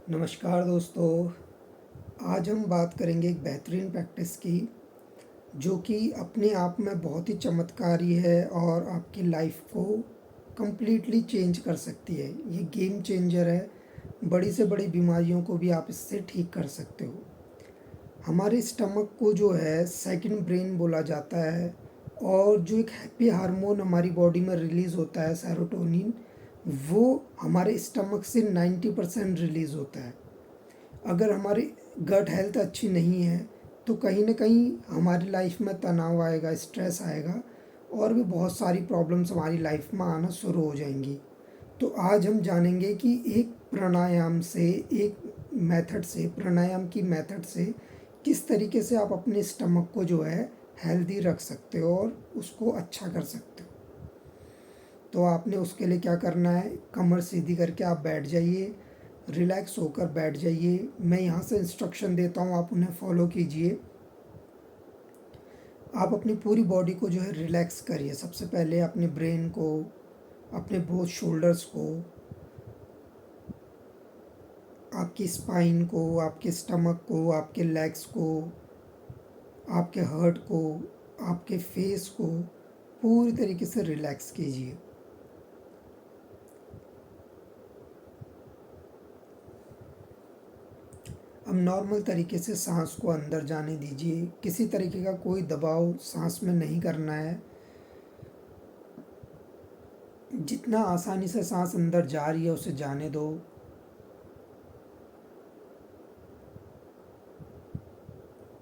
नमस्कार दोस्तों। आज हम बात करेंगे एक बेहतरीन प्रैक्टिस की जो कि अपने आप में बहुत ही चमत्कारी है और आपकी लाइफ को कंप्लीटली चेंज कर सकती है। ये गेम चेंजर है। बड़ी से बड़ी बीमारियों को भी आप इससे ठीक कर सकते हो। हमारे स्टमक को जो है सेकंड ब्रेन बोला जाता है और जो एक हैप्पी हार्मोन हमारी बॉडी में रिलीज़ होता है सेरोटोनिन, वो हमारे स्टमक से 90% रिलीज़ होता है। अगर हमारी गट हेल्थ अच्छी नहीं है तो कहीं न कहीं हमारी लाइफ में तनाव आएगा, स्ट्रेस आएगा और भी बहुत सारी प्रॉब्लम्स हमारी लाइफ में आना शुरू हो जाएंगी। तो आज हम जानेंगे कि एक प्राणायाम से, एक मेथड से, प्राणायाम की मेथड से किस तरीके से आप अपने स्टमक को जो है हेल्दी रख सकते हो और उसको अच्छा कर सकते हो। तो आपने उसके लिए क्या करना है, कमर सीधी करके आप बैठ जाइए, रिलैक्स होकर बैठ जाइए। मैं यहाँ से इंस्ट्रक्शन देता हूँ, आप उन्हें फॉलो कीजिए। आप अपनी पूरी बॉडी को जो है रिलैक्स करिए। सबसे पहले अपने ब्रेन को, अपने बोथ शोल्डर्स को, आपकी स्पाइन को, आपके स्टमक को, आपके लेग्स को, आपके हार्ट को, आपके फेस को पूरी तरीके से रिलैक्स कीजिए। अब नॉर्मल तरीके से सांस को अंदर जाने दीजिए। किसी तरीके का कोई दबाव सांस में नहीं करना है। जितना आसानी से सांस अंदर जा रही है उसे जाने दो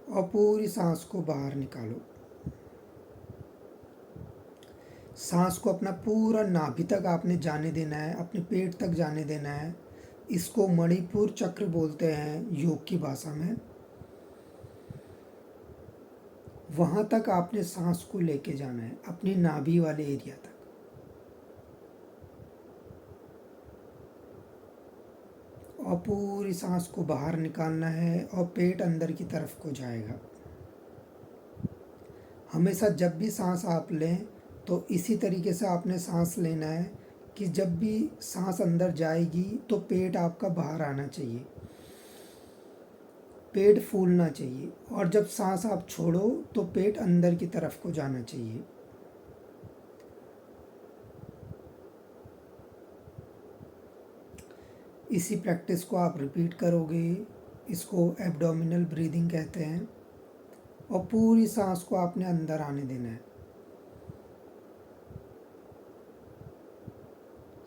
और पूरी सांस को बाहर निकालो। सांस को अपना पूरा नाभि तक आपने जाने देना है, अपने पेट तक जाने देना है। इसको मणिपुर चक्र बोलते हैं योग की भाषा में। वहाँ तक आपने सांस को लेके जाना है, अपनी नाभि वाले एरिया तक। और पूरी सांस को बाहर निकालना है और पेट अंदर की तरफ को जाएगा। हमेशा जब भी सांस आप लें तो इसी तरीके से आपने सांस लेना है कि जब भी सांस अंदर जाएगी तो पेट आपका बाहर आना चाहिए, पेट फूलना चाहिए। और जब सांस आप छोड़ो तो पेट अंदर की तरफ को जाना चाहिए। इसी प्रैक्टिस को आप रिपीट करोगे। इसको एब्डोमिनल ब्रीदिंग कहते हैं। और पूरी सांस को आपने अंदर आने देना है।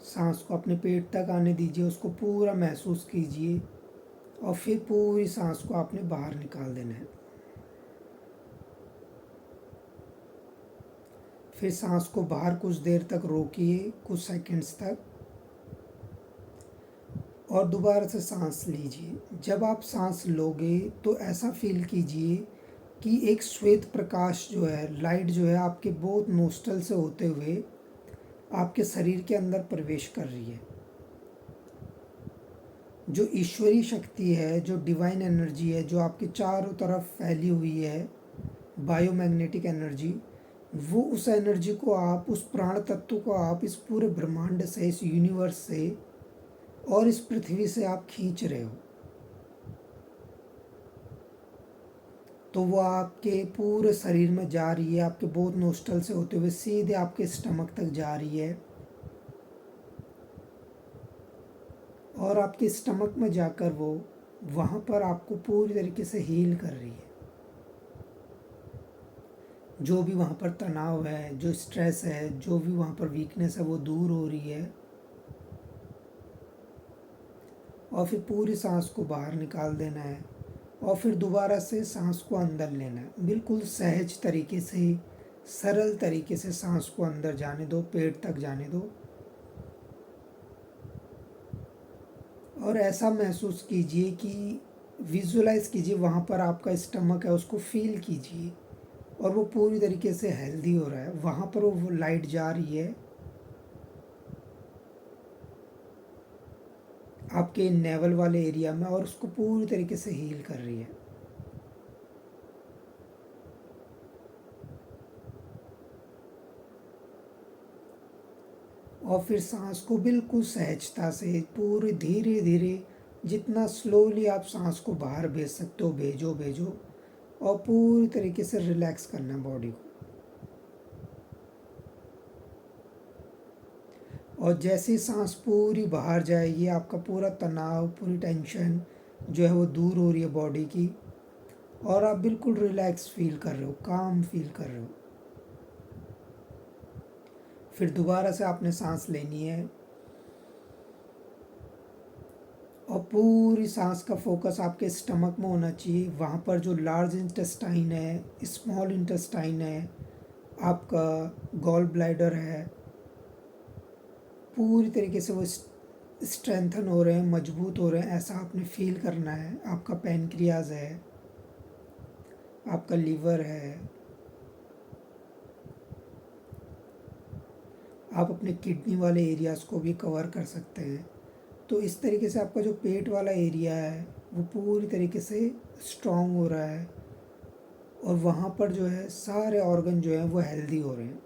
सांस को अपने पेट तक आने दीजिए, उसको पूरा महसूस कीजिए और फिर पूरी सांस को आपने बाहर निकाल देना है। फिर सांस को बाहर कुछ देर तक रोकिए, कुछ सेकंड्स तक, और दोबारा से सांस लीजिए। जब आप सांस लोगे तो ऐसा फील कीजिए कि एक श्वेत प्रकाश जो है, लाइट जो है, आपके बोथ नोस्ट्रल से होते हुए आपके शरीर के अंदर प्रवेश कर रही है। जो ईश्वरीय शक्ति है, जो डिवाइन एनर्जी है, जो आपके चारों तरफ फैली हुई है, बायोमैग्नेटिक एनर्जी, वो उस एनर्जी को आप, उस प्राण तत्व को आप इस पूरे ब्रह्मांड से, इस यूनिवर्स से और इस पृथ्वी से आप खींच रहे हो। तो वो आपके पूरे शरीर में जा रही है, आपके बोथ नोस्ट्रल से होते हुए सीधे आपके स्टमक तक जा रही है और आपके स्टमक में जाकर वो वहाँ पर आपको पूरी तरीके से हील कर रही है। जो भी वहाँ पर तनाव है, जो स्ट्रेस है, जो भी वहाँ पर वीकनेस है, वो दूर हो रही है। और फिर पूरी सांस को बाहर निकाल देना है और फिर दोबारा से सांस को अंदर लेना है। बिल्कुल सहज तरीके से, सरल तरीके से सांस को अंदर जाने दो, पेट तक जाने दो। और ऐसा महसूस कीजिए कि विजुलाइज कीजिए वहाँ पर आपका स्टमक है, उसको फील कीजिए और वो पूरी तरीके से हेल्दी हो रहा है। वहाँ पर वो लाइट जा रही है आपके नेवल वाले एरिया में और उसको पूरी तरीके से हील कर रही है। और फिर सांस को बिल्कुल सहजता से पूरी धीरे धीरे जितना स्लोली आप सांस को बाहर भेज सकते हो भेजो भेजो, और पूरी तरीके से रिलैक्स करना है बॉडी को। और जैसे ही सांस पूरी बाहर जाएगी, आपका पूरा तनाव, पूरी टेंशन जो है वो दूर हो रही है बॉडी की, और आप बिल्कुल रिलैक्स फील कर रहे हो, काम फील कर रहे हो। फिर दोबारा से आपने सांस लेनी है, और पूरी सांस का फोकस आपके स्टमक में होना चाहिए। वहाँ पर जो लार्ज इंटेस्टाइन है, स्मॉल इंटेस्टाइन है, आपका गॉल ब्लैडर है, पूरी तरीके से वो स्ट्रेंथन हो रहे हैं, मजबूत हो रहे हैं, ऐसा आपने फील करना है। आपका पैनक्रियाज है, आपका लीवर है, आप अपने किडनी वाले एरियाज़ को भी कवर कर सकते हैं। तो इस तरीके से आपका जो पेट वाला एरिया है वो पूरी तरीके से स्ट्रॉन्ग हो रहा है, और वहाँ पर जो है सारे ऑर्गन जो हैं वो हेल्दी हो रहे हैं।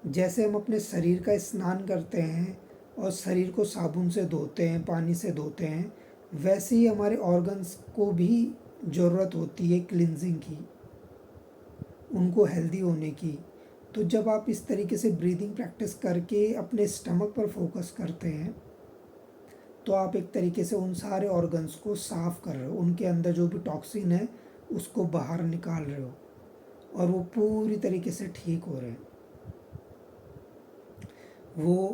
जैसे हम अपने शरीर का स्नान करते हैं और शरीर को साबुन से धोते हैं, पानी से धोते हैं, वैसे ही हमारे ऑर्गन्स को भी ज़रूरत होती है क्लिनजिंग की, उनको हेल्दी होने की। तो जब आप इस तरीके से ब्रीदिंग प्रैक्टिस करके अपने स्टमक पर फोकस करते हैं, तो आप एक तरीके से उन सारे ऑर्गन्स को साफ़ कर रहे हो, उनके अंदर जो भी टॉक्सिन है उसको बाहर निकाल रहे हो, और वो पूरी तरीके से ठीक हो रहे हैं, वो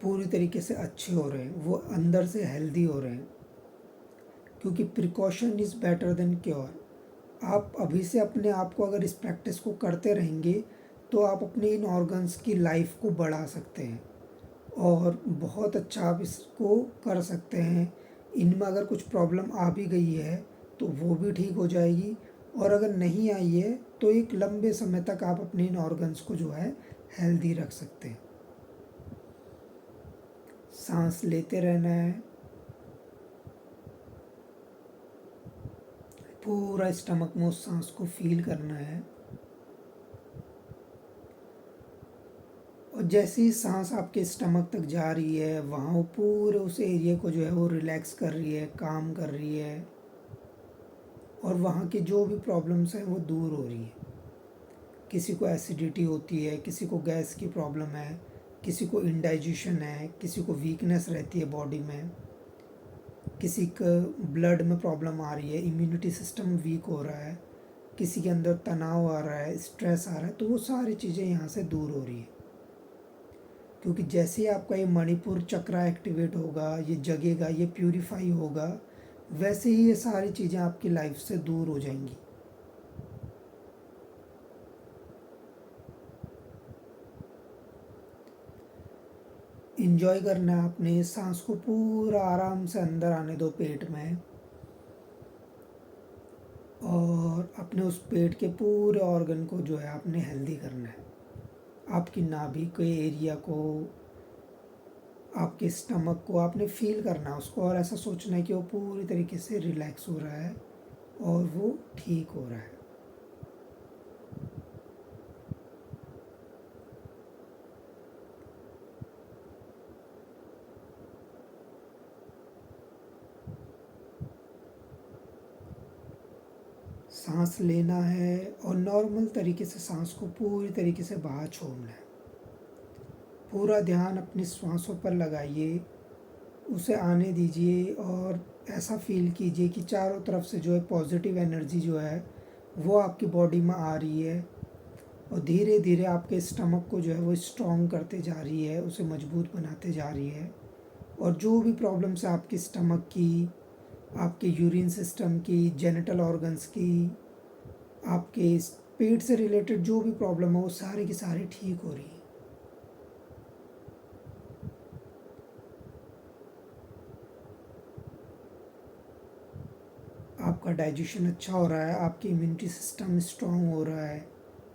पूरी तरीके से अच्छे हो रहे हैं, वो अंदर से हेल्दी हो रहे हैं। क्योंकि precaution is better than cure. आप अभी से अपने आप को अगर इस प्रैक्टिस को करते रहेंगे, तो आप अपने इन ऑर्गन्स की लाइफ को बढ़ा सकते हैं, और बहुत अच्छा आप इसको कर सकते हैं। इनमें अगर कुछ प्रॉब्लम आ भी गई है तो वो भी ठीक हो जाएगी, और अगर नहीं आई है तो एक लंबे समय तक आप अपने इन ऑर्गन्स को जो है हेल्दी रख सकते हैं। सांस लेते रहना है, पूरा स्टमक में उस सांस को फील करना है, और जैसे ही सांस आपके स्टमक तक जा रही है, वहाँ वो पूरे उस एरिया को जो है वो रिलैक्स कर रही है, काम कर रही है, और वहाँ की जो भी प्रॉब्लम्स हैं वो दूर हो रही है। किसी को एसिडिटी होती है, किसी को गैस की प्रॉब्लम है, किसी को इंडाइजेशन है, किसी को वीकनेस रहती है बॉडी में, किसी का ब्लड में प्रॉब्लम आ रही है, इम्यूनिटी सिस्टम वीक हो रहा है, किसी के अंदर तनाव आ रहा है, स्ट्रेस आ रहा है, तो वो सारी चीज़ें यहाँ से दूर हो रही है। क्योंकि जैसे ही आपका ये मणिपुर चक्रा एक्टिवेट होगा, ये जगेगा, ये प्यूरिफाई होगा, वैसे ही ये सारी चीज़ें आपकी लाइफ से दूर हो जाएंगी। इंजॉय करना है आपने, सांस को पूरा आराम से अंदर आने दो पेट में, और अपने उस पेट के पूरे ऑर्गन को जो है आपने हेल्दी करना है। आपकी नाभि के एरिया को, आपके स्टमक को आपने फील करना है उसको, और ऐसा सोचना है कि वो पूरी तरीके से रिलैक्स हो रहा है और वो ठीक हो रहा है। सांस लेना है, और नॉर्मल तरीके से सांस को पूरी तरीके से बाहर छोड़ना है। पूरा ध्यान अपनी श्वासों पर लगाइए, उसे आने दीजिए, और ऐसा फील कीजिए कि चारों तरफ से जो है पॉजिटिव एनर्जी जो है वो आपकी बॉडी में आ रही है, और धीरे धीरे आपके स्टमक को जो है वो स्ट्रॉन्ग करते जा रही है, उसे मजबूत बनाते जा रही है। और जो भी प्रॉब्लम्स है आपकी स्टमक की, आपके यूरिन सिस्टम की, जेनिटल ऑर्गन्स की, आपके पेट से रिलेटेड जो भी प्रॉब्लम है वो सारे की सारी ठीक हो रही है। आपका डाइजेशन अच्छा हो रहा है, आपकी इम्यूनिटी सिस्टम स्ट्रॉन्ग हो रहा है,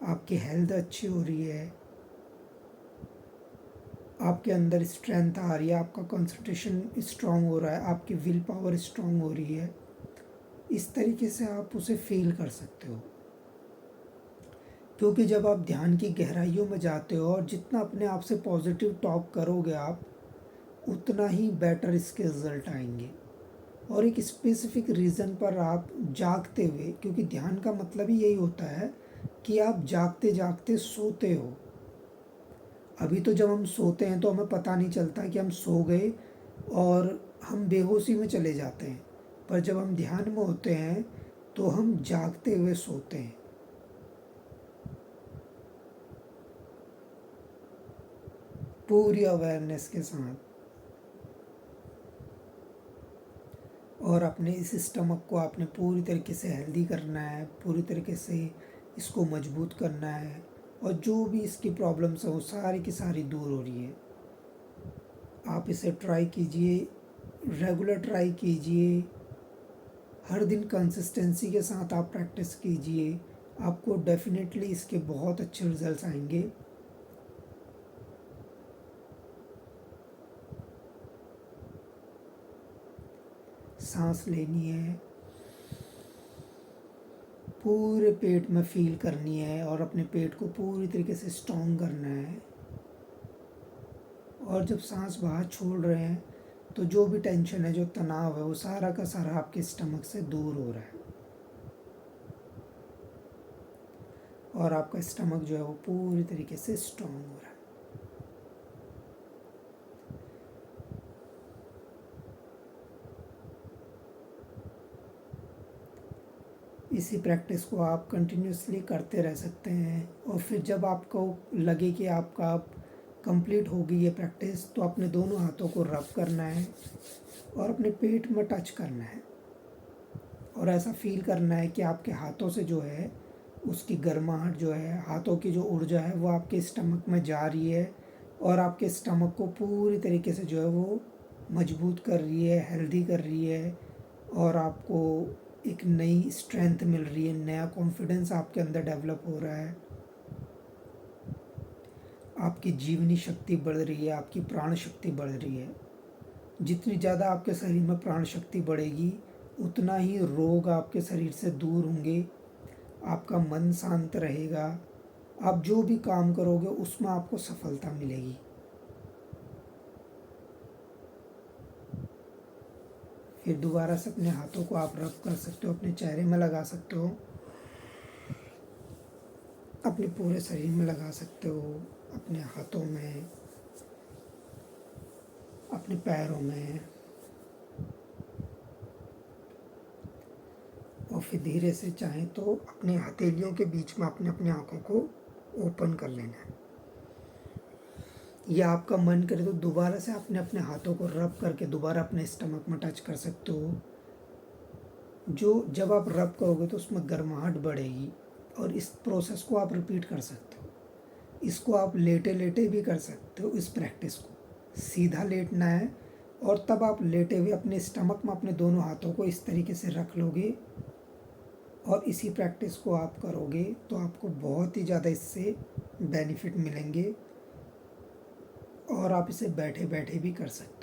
आपकी हेल्थ अच्छी हो रही है, आपके अंदर स्ट्रेंथ आ रही है, आपका कंसंट्रेशन स्ट्रॉन्ग हो रहा है, आपकी विल पावर स्ट्रॉन्ग हो रही है। इस तरीके से आप उसे फील कर सकते हो। क्योंकि जब आप ध्यान की गहराइयों में जाते हो, और जितना अपने आप से पॉजिटिव टॉक करोगे आप, उतना ही बेटर इसके रिजल्ट आएंगे। और एक स्पेसिफिक रीज़न पर आप जागते हुए, क्योंकि ध्यान का मतलब ही यही होता है कि आप जागते जागते सोते हो। अभी तो जब हम सोते हैं तो हमें पता नहीं चलता कि हम सो गए और हम बेहोशी में चले जाते हैं, पर जब हम ध्यान में होते हैं तो हम जागते हुए सोते हैं। पूरी अवेयरनेस के साथ। और अपने इस स्टमक को आपने पूरी तरीके से हेल्दी करना है, पूरी तरीके से इसको मजबूत करना है, और जो भी इसकी प्रॉब्लम्स हैं वो सारी की सारी दूर हो रही है। आप इसे ट्राई कीजिए, रेगुलर ट्राई कीजिए, हर दिन कंसिस्टेंसी के साथ आप प्रैक्टिस कीजिए, आपको डेफिनेटली इसके बहुत अच्छे रिजल्ट्स आएंगे। सांस लेनी है, पूरे पेट में फील करनी है और अपने पेट को पूरी तरीके से स्ट्रॉन्ग करना है। और जब सांस बाहर छोड़ रहे हैं तो जो भी टेंशन है, जो तनाव है, वो सारा का सारा आपके स्टमक से दूर हो रहा है और आपका स्टमक जो है वो पूरी तरीके से स्ट्रॉन्ग हो रहा है। इसी प्रैक्टिस को आप कंटिन्यूसली करते रह सकते हैं, और फिर जब आपको लगे कि आपका कंप्लीट होगी ये प्रैक्टिस, तो अपने दोनों हाथों को रब करना है और अपने पेट में टच करना है और ऐसा फील करना है कि आपके हाथों से जो है उसकी गर्माहट जो है, हाथों की जो ऊर्जा है वो आपके स्टमक में जा रही है और आपके स्टमक को पूरी तरीके से जो है वो मजबूत कर रही है, हेल्दी कर रही है, और आपको एक नई स्ट्रेंथ मिल रही है, नया कॉन्फिडेंस आपके अंदर डेवलप हो रहा है, आपकी जीवनी शक्ति बढ़ रही है, आपकी प्राण शक्ति बढ़ रही है। जितनी ज़्यादा आपके शरीर में प्राण शक्ति बढ़ेगी उतना ही रोग आपके शरीर से दूर होंगे, आपका मन शांत रहेगा, आप जो भी काम करोगे उसमें आपको सफलता मिलेगी। फिर दोबारा से अपने हाथों को आप रब कर सकते हो, अपने चेहरे में लगा सकते हो, अपने पूरे शरीर में लगा सकते हो, अपने हाथों में, अपने पैरों में, और फिर धीरे से चाहें तो अपने हथेलियों के बीच में अपने अपने आँखों को ओपन कर लेना है, या आपका मन करे तो दोबारा से अपने अपने हाथों को रब करके दोबारा अपने स्टमक में टच कर सकते हो। जो जब आप रब करोगे तो उसमें गर्माहट बढ़ेगी, और इस प्रोसेस को आप रिपीट कर सकते हो। इसको आप लेटे लेटे भी कर सकते हो। इस प्रैक्टिस को सीधा लेटना है और तब आप लेटे हुए अपने स्टमक में अपने दोनों हाथों को इस तरीके से रख लोगे और इसी प्रैक्टिस को आप करोगे तो आपको बहुत ही ज़्यादा इससे बेनिफिट मिलेंगे, और आप इसे बैठे बैठे भी कर सकते हैं।